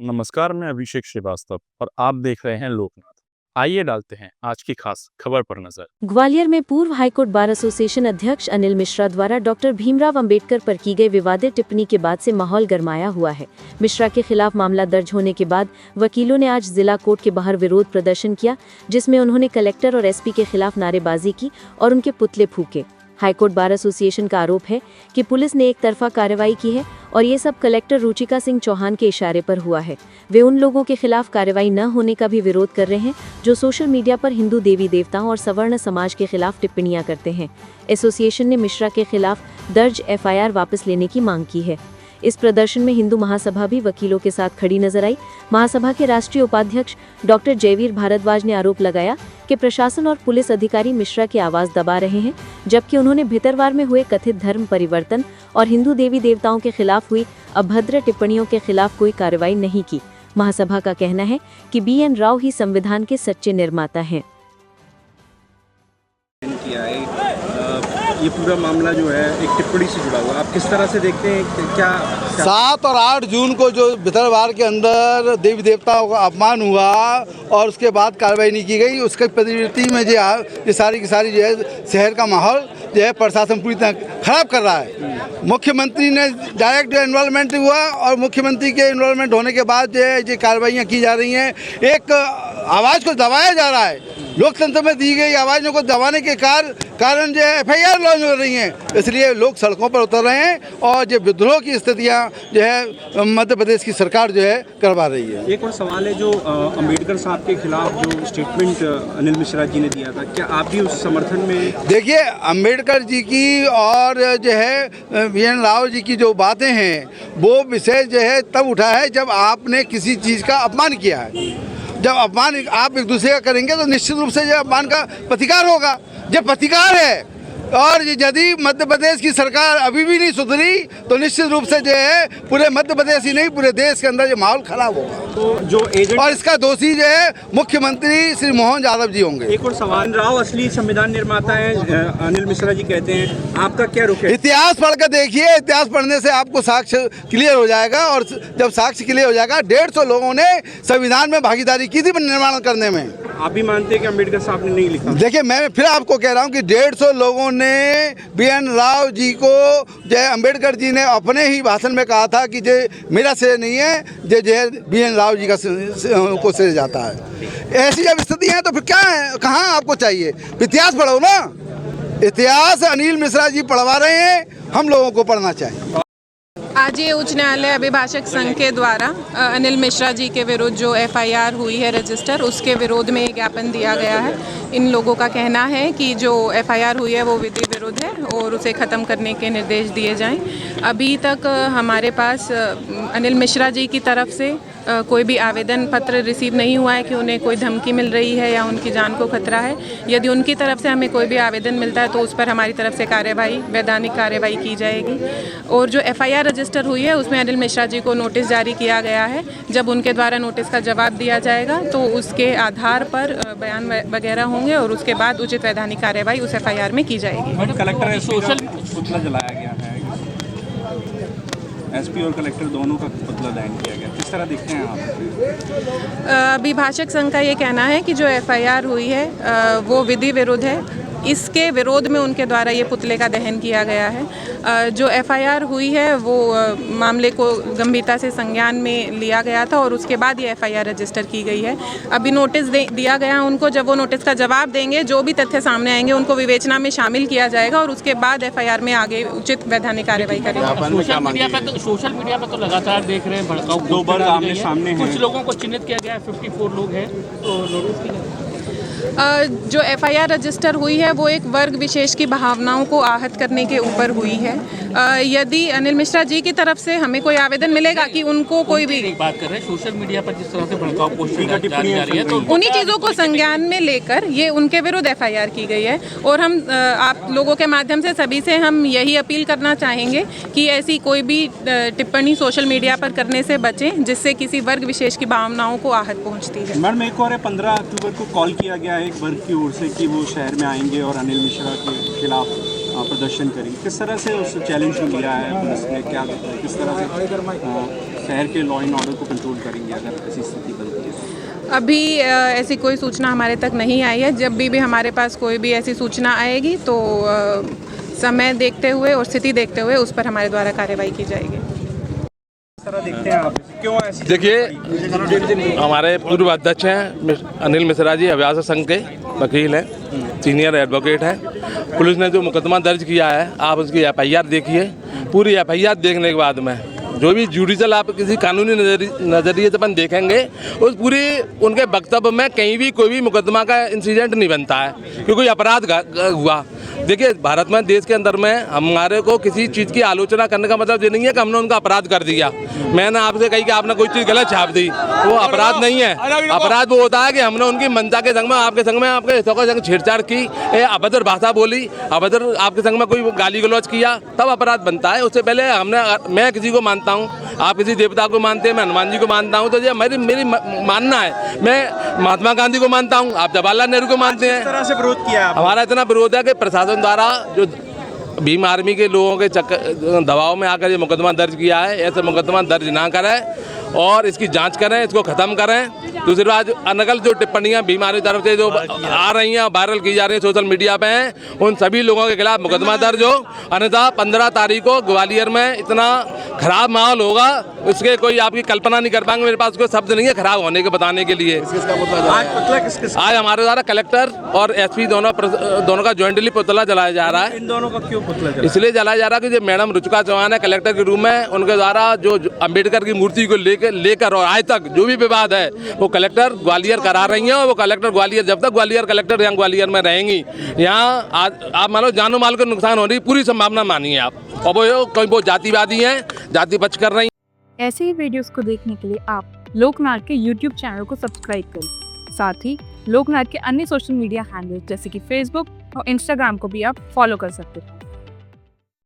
नमस्कार, मैं अभिषेक श्रीवास्तव और आप देख रहे हैं लोकनाथ। आइए डालते हैं आज की खास खबर पर नजर। ग्वालियर में पूर्व हाईकोर्ट बार एसोसिएशन अध्यक्ष अनिल मिश्रा द्वारा डॉक्टर भीमराव अंबेडकर पर की गई विवादित टिप्पणी के बाद से माहौल गरमाया हुआ है। मिश्रा के खिलाफ मामला दर्ज होने के बाद वकीलों ने आज जिला कोर्ट के बाहर विरोध प्रदर्शन किया, जिसमें उन्होंने कलेक्टर और एसपी के खिलाफ नारेबाजी की और उनके पुतले फूके। हाईकोर्ट बार एसोसिएशन का आरोप है कि पुलिस ने एक तरफा कार्रवाई की है और ये सब कलेक्टर रुचिका सिंह चौहान के इशारे पर हुआ है। वे उन लोगों के खिलाफ कार्रवाई न होने का भी विरोध कर रहे हैं जो सोशल मीडिया पर हिंदू देवी देवताओं और सवर्ण समाज के खिलाफ टिप्पणियां करते हैं। एसोसिएशन ने मिश्रा के खिलाफ दर्ज एफआईआर वापस लेने की मांग की है। इस प्रदर्शन में हिंदू महासभा भी वकीलों के साथ खड़ी नजर आई। महासभा के राष्ट्रीय उपाध्यक्ष डॉक्टर जयवीर भारद्वाज ने आरोप लगाया कि प्रशासन और पुलिस अधिकारी मिश्रा की आवाज दबा रहे हैं, जबकि उन्होंने भितरवार में हुए कथित धर्म परिवर्तन और हिंदू देवी देवताओं के खिलाफ हुई अभद्र टिप्पणियों के खिलाफ कोई कार्रवाई नहीं की। महासभा का कहना है कि BN राव ही संविधान के सच्चे निर्माता हैं। ये पूरा मामला जो है एक टिप्पणी से जुड़ा हुआ, आप किस तरह से देखते हैं? क्या 7 और 8 जून को जो भितरवार के अंदर देवी देवताओं का अपमान हुआ और उसके बाद कार्रवाई नहीं की गई, उसके प्रवृत्ति में जो है ये सारी की सारी जो है शहर का माहौल जो है प्रशासन पूरी तरह खराब कर रहा है। मुख्यमंत्री ने डायरेक्ट इन्वॉल्वमेंट हुआ और मुख्यमंत्री के इन्वॉल्वमेंट होने के बाद जो है ये कार्रवाइयाँ की जा रही हैं। एक आवाज़ को दबाया जा रहा है, लोकतंत्र में दी गई आवाज़ों को दबाने के कारण जो है FIR लॉन्च हो रही हैं, इसलिए लोग सड़कों पर उतर रहे हैं और जो विद्रोह की स्थितियां जो है मध्य प्रदेश की सरकार जो है करवा रही है। एक और सवाल है, जो अंबेडकर साहब के खिलाफ जो स्टेटमेंट अनिल मिश्रा जी ने दिया था, क्या आप भी उस समर्थन में? देखिए, अंबेडकर जी की और जो है BN राव जी की जो बातें हैं वो विषय जो है तब उठा है जब आपने किसी चीज़ का अपमान किया है। जब अपमान आप एक दूसरे का करेंगे तो निश्चित रूप से जो अपमान का प्रतिकार होगा। जब प्रतिकार है और यदि मध्य प्रदेश की सरकार अभी भी नहीं सुधरी तो निश्चित रूप से जो है पूरे मध्य प्रदेश ही नहीं पूरे देश के अंदर जो माहौल खराब होगा। तो जो एजेंट और इसका दोषी जो है मुख्यमंत्री श्री मोहन यादव जी होंगे। एक और सवाल, राव असली संविधान निर्माता है अनिल मिश्रा जी कहते हैं, आपका क्या रुख है? इतिहास पढ़ कर देखिए, इतिहास पढ़ने से आपको साक्ष्य क्लियर हो जाएगा और जब साक्ष्य क्लियर हो जाएगा, 150 लोगों ने संविधान में भागीदारी की थी निर्माण करने में। आप भी मानते हैं कि अंबेडकर साहब ने नहीं लिखा? देखिए, मैं फिर आपको कह रहा हूँ कि 150 लोगों ने BN राव जी को जो है अम्बेडकर जी ने अपने ही भाषण में कहा था कि जो मेरा श्रेय नहीं है, जो है BN राव जी का को श्रेय जाता है। ऐसी जब स्थिति है तो फिर क्या है, कहाँ आपको चाहिए? इतिहास पढ़ो ना, इतिहास अनिल मिश्रा जी पढ़वा रहे हैं, हम लोगों को पढ़ना चाहिए। आज ये उच्च न्यायालय अभिभाषक संघ के द्वारा अनिल मिश्रा जी के विरुद्ध जो FIR हुई है रजिस्टर, उसके विरोध में ज्ञापन दिया गया है। इन लोगों का कहना है कि जो FIR हुई है वो विधि विरुद्ध है और उसे ख़त्म करने के निर्देश दिए जाएं। अभी तक हमारे पास अनिल मिश्रा जी की तरफ से कोई भी आवेदन पत्र रिसीव नहीं हुआ है कि उन्हें कोई धमकी मिल रही है या उनकी जान को खतरा है। यदि उनकी तरफ से हमें कोई भी आवेदन मिलता है तो उस पर हमारी तरफ से कार्यवाही, वैधानिक कार्यवाही की जाएगी। और जो FIR रजिस्टर हुई है उसमें अनिल मिश्रा जी को नोटिस जारी किया गया है। जब उनके द्वारा नोटिस का जवाब दिया जाएगा तो उसके आधार पर बयान वगैरह होंगे और उसके बाद उचित वैधानिक कार्यवाही उस FIR में की जाएगी। कलेक्टर सोशल पुतला जलाया गया है, SP और कलेक्टर दोनों का पुतला दहन किया गया, किस तरह देखते हैं आप? अभिभाषक संघ का ये कहना है कि जो FIR हुई है वो विधि विरुद्ध है। इसके विरोध में उनके द्वारा ये पुतले का दहन किया गया है। जो FIR हुई है वो मामले को गंभीरता से संज्ञान में लिया गया था और उसके बाद ये FIR रजिस्टर की गई है। अभी नोटिस दिया गया उनको, जब वो नोटिस का जवाब देंगे, जो भी तथ्य सामने आएंगे उनको विवेचना में शामिल किया जाएगा और उसके बाद FIR में आगे उचित वैधानिक कार्रवाई करेंगे। सोशल मीडिया पे तो लगातार देख रहे हैं भड़काऊ 2 बार आमने सामने हैं। कुछ लोगों को चिन्हित किया गया है, 54 लोग हैं तो नोटिस की जो FIR रजिस्टर हुई है वो एक वर्ग विशेष की भावनाओं को आहत करने के ऊपर हुई है। यदि अनिल मिश्रा जी की तरफ से हमें कोई आवेदन मिलेगा कि उनको कोई भी बात कर रहे हैं सोशल मीडिया पर जिस तरह से भड़काऊ पोस्टिंग जारी जा रही है, तो उन्हीं चीज़ों को संज्ञान में लेकर ये उनके विरुद्ध FIR की गई है। और हम आप लोगों के माध्यम से सभी से हम यही अपील करना चाहेंगे कि ऐसी कोई भी टिप्पणी सोशल मीडिया पर करने से बचें जिससे किसी वर्ग विशेष की भावनाओं को आहत पहुँचती है। मैडम, एक और 15 अक्टूबर को कॉल किया गया है एक वर्ग की ओर से कि वो शहर में आएंगे और अनिल मिश्रा के खिलाफ प्रदर्शन करें, किस तरह से उस चैलेंज को लिया है पुलिस ने, क्या किस तरह से शहर के लॉ एंड ऑर्डर को कंट्रोल करेंगे अगर ऐसी स्थिति बनती है? अभी ऐसी कोई सूचना हमारे तक नहीं आई है। जब भी हमारे पास कोई भी ऐसी सूचना आएगी तो समय देखते हुए और स्थिति देखते हुए उस पर हमारे द्वारा कार्रवाई की जाएगी। देखते हैं आप क्यों ऐसी देखिए, हमारे पूर्व अध्यक्ष हैं अनिल मिश्रा जी, अभिभाषक संघ के वकील हैं, सीनियर एडवोकेट हैं। पुलिस ने जो मुकदमा दर्ज किया है, आप उसकी एफआईआर देखिए। पूरी एफआईआर देखने के बाद में जो भी जुडिशल आप किसी कानूनी नज़रिए से अपन देखेंगे, उस पूरी उनके वक्तव्य में कहीं भी कोई भी मुकदमा का इंसिडेंट नहीं बनता है कि कोई अपराध हुआ। देखिए, भारत में, देश के अंदर में हमारे को किसी चीज़ की आलोचना करने का मतलब ये नहीं है कि हमने उनका अपराध कर दिया। मैंने आपसे कही कि आपने कोई चीज़ गलत छाप दी, वो अपराध नहीं है। अपराध वो होता है कि हमने उनकी मनसा के संग में, आपके संग में, आपके हितों के संग छेड़छाड़ की, अभद्र भाषा बोली, अभद्र आपके संग में कोई गाली गलौज किया, तब अपराध बनता है। उससे पहले मैं किसी को मानता हूँ, आप किसी देवता को मानते हैं, मैं हनुमान जी को मानता हूँ, तो ये मेरी मानना है। मैं महात्मा गांधी को मानता हूँ, आप जवाहरलाल नेहरू को मानते हैं। तरह से विरोध किया हमारा इतना विरोध है कि प्रशासन द्वारा जो भीम आर्मी के लोगों के दबाव में आकर ये मुकदमा दर्ज किया है, ऐसे मुकदमा दर्ज ना करें और इसकी जांच करें, इसको ख़त्म करें। दूसरी बात, अनगल जो टिप्पणियां भीम आर्मी तरफ से जो आ रही हैं, वायरल की जा रही हैं सोशल मीडिया पे हैं, उन सभी लोगों के खिलाफ मुकदमा दर्ज हो। अन्यथा 15 तारीख को ग्वालियर में इतना खराब माहौल होगा, उसके कोई आपकी कल्पना नहीं कर पाएंगे। मेरे पास कोई शब्द नहीं है खराब होने के बताने के लिए। आज हमारे द्वारा कलेक्टर और एसपी दोनों का ज्वाइंटली पुतला जलाया जा रहा है। इन दोनों का क्यों पुतला जला? इसलिए जलाया जा रहा है कि जो मैडम रुचिका चौहान है कलेक्टर के रूम में, उनके द्वारा जो अम्बेडकर की मूर्ति को लेकर और आज तक जो भी विवाद है वो कलेक्टर ग्वालियर करा रही हैं। और वो कलेक्टर ग्वालियर, जब तक ग्वालियर कलेक्टर यहाँ ग्वालियर में रहेंगी, यहाँ आप मान लो जानो माल को नुकसान होने की पूरी संभावना मानिए आप। और वो जातिवादी हैं, जाति पक्ष कर रही हैं। ऐसे ही वीडियोस को देखने के लिए आप लोकनाथ के YouTube चैनल को सब्सक्राइब करें। साथ ही लोकनाथ के अन्य सोशल मीडिया हैंडल्स जैसे कि फेसबुक और इंस्टाग्राम को भी आप फॉलो कर सकते हैं।